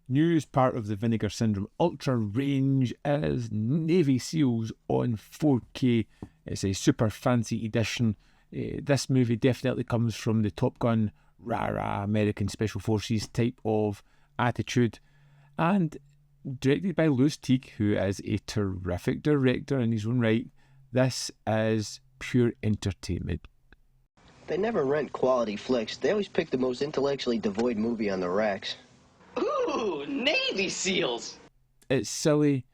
New as part of the Vinegar Syndrome Ultra range is Navy SEALs on 4K. It's a super fancy edition. This movie definitely comes from the Top Gun, rah-rah, American Special Forces type of attitude. And directed by Louis Teague, who is a terrific director in his own right, this is pure entertainment. They never rent quality flicks. They always pick the most intellectually devoid movie on the racks. Ooh, Navy SEALs! It's silly,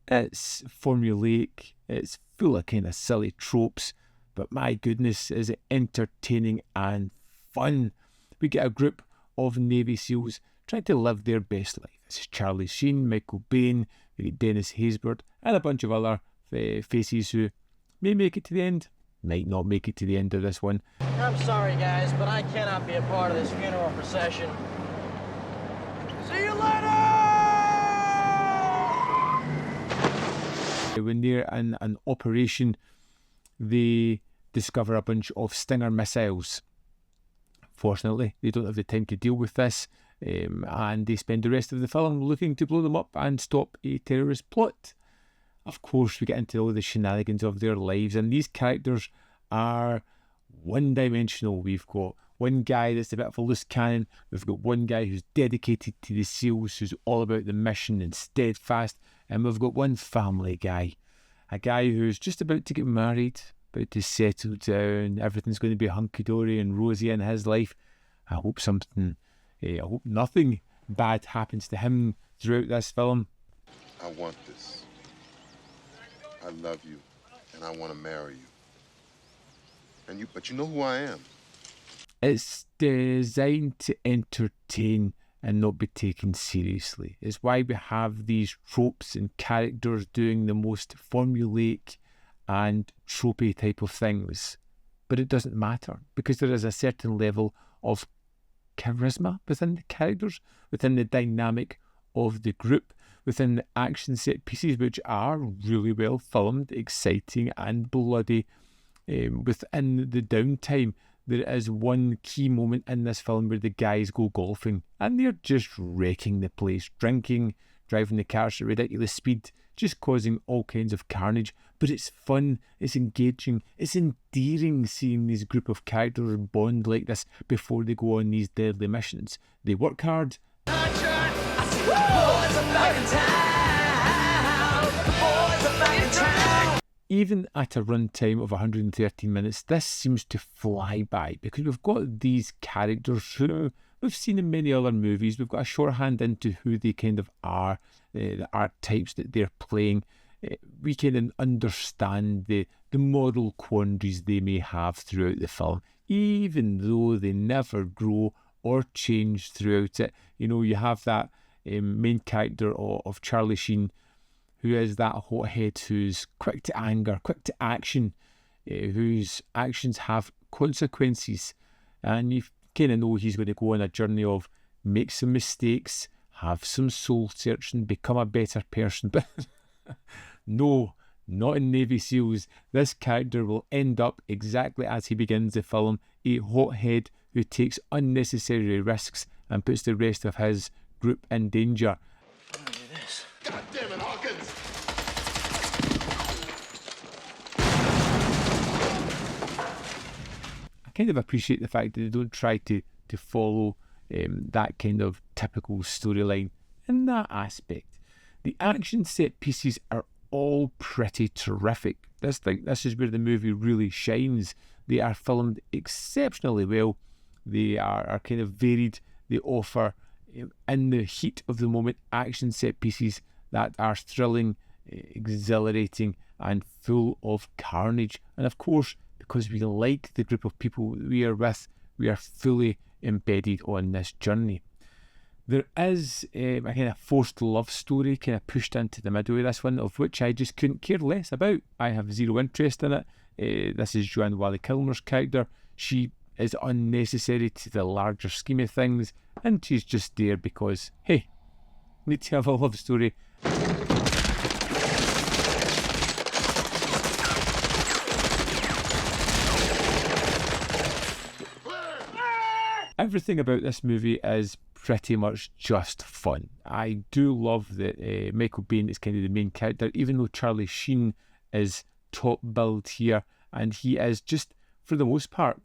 it's formulaic, it's full of kind of silly tropes, but my goodness, is it entertaining and fun. We get a group of Navy SEALs trying to live their best life. This is Charlie Sheen, Michael Biehn, we get Dennis Haysbert, and a bunch of other faces who may make it to the end, might not make it to the end of this one. I'm sorry, guys, but I cannot be a part of this funeral procession. See you later! When they're in an operation, they discover a bunch of Stinger missiles. Fortunately, they don't have the time to deal with this, and they spend the rest of the film looking to blow them up and stop a terrorist plot. Of course, we get into all the shenanigans of their lives, and these characters are one-dimensional. We've got one guy that's a bit of a loose cannon. We've got one guy who's dedicated to the SEALs, who's all about the mission and steadfast. And we've got one family guy, a guy who's just about to get married, about to settle down. Everything's going to be hunky-dory and rosy in his life. I hope nothing bad happens to him throughout this film. I want this. I love you, and I want to marry you. But you know who I am. It's designed to entertain and not be taken seriously. It's why we have these tropes and characters doing the most formulaic and tropey type of things. But it doesn't matter, because there is a certain level of charisma within the characters, within the dynamic of the group, within the action set pieces, which are really well filmed, exciting and bloody. Within the downtime, there is one key moment in this film where the guys go golfing and they're just wrecking the place, drinking, driving the cars at ridiculous speed, just causing all kinds of carnage. But it's fun, it's engaging, it's endearing seeing this group of characters bond like this before they go on these deadly missions. They work hard. Even at a runtime of 113 minutes, this seems to fly by, because we've got these characters who we've seen in many other movies. We've got a shorthand into who they kind of are, the archetypes that they're playing. We can understand the moral quandaries they may have throughout the film, even though they never grow or change throughout it. You know, you have that main character of Charlie Sheen, who is that hothead who's quick to anger, quick to action, whose actions have consequences. And you kind of know he's going to go on a journey of make some mistakes, have some soul searching, become a better person. But no, not in Navy SEALs. This character will end up exactly as he begins the film, a hothead who takes unnecessary risks and puts the rest of his group in danger. God damn it, Hawkins! I kind of appreciate the fact that they don't try to follow that kind of typical storyline in that aspect. The action set pieces are all pretty terrific. This is where the movie really shines. They are filmed exceptionally well. They are kind of varied. They offer, in the heat of the moment, action set pieces that are thrilling, exhilarating, and full of carnage. And of course, because we like the group of people we are with, we are fully embedded on this journey. There is a kind of forced love story kind of pushed into the middle of this one, of which I just couldn't care less about. I have zero interest in it. This is Joanne Whalley-Kilmer's character. She is unnecessary to the larger scheme of things, and she's just there because, hey, need to have a love story. Everything about this movie is pretty much just fun. I do love that Michael Biehn is kind of the main character, even though Charlie Sheen is top billed here, and he is just, for the most part,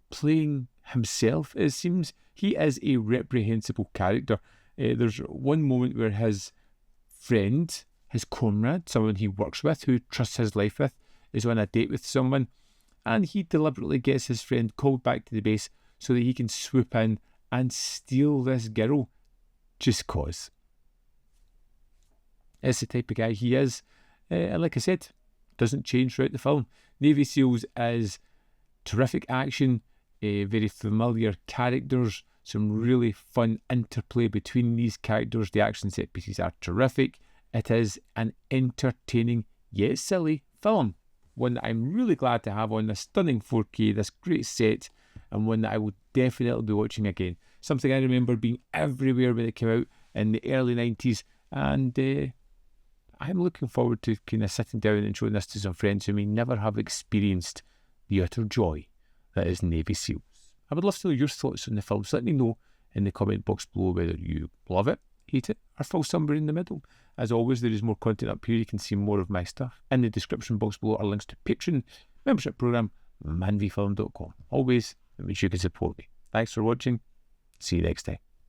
playing himself, it seems. He is a reprehensible character. There's one moment where his friend, his comrade, someone he works with, who trusts his life with, is on a date with someone, and he deliberately gets his friend called back to the base so that he can swoop in and steal this girl, just cause. It's the type of guy he is, and like I said, doesn't change throughout the film. Navy SEALs is terrific action, very familiar characters, some really fun interplay between these characters. The action set pieces are terrific. It is an entertaining yet silly film, one that I'm really glad to have on this stunning 4K, this great set, and one that I will definitely be watching again. Something I remember being everywhere when it came out in the early 90s, and I'm looking forward to kind of sitting down and showing this to some friends who may never have experienced the utter joy that is Navy SEALs. I would love to know your thoughts on the film, so let me know in the comment box below whether you love it, hate it, or fall somewhere in the middle. As always, there is more content up here. You can see more of my stuff. In the description box below are links to Patreon, membership program, manvfilm.com. Always, it means you can support me. Thanks for watching. See you next time.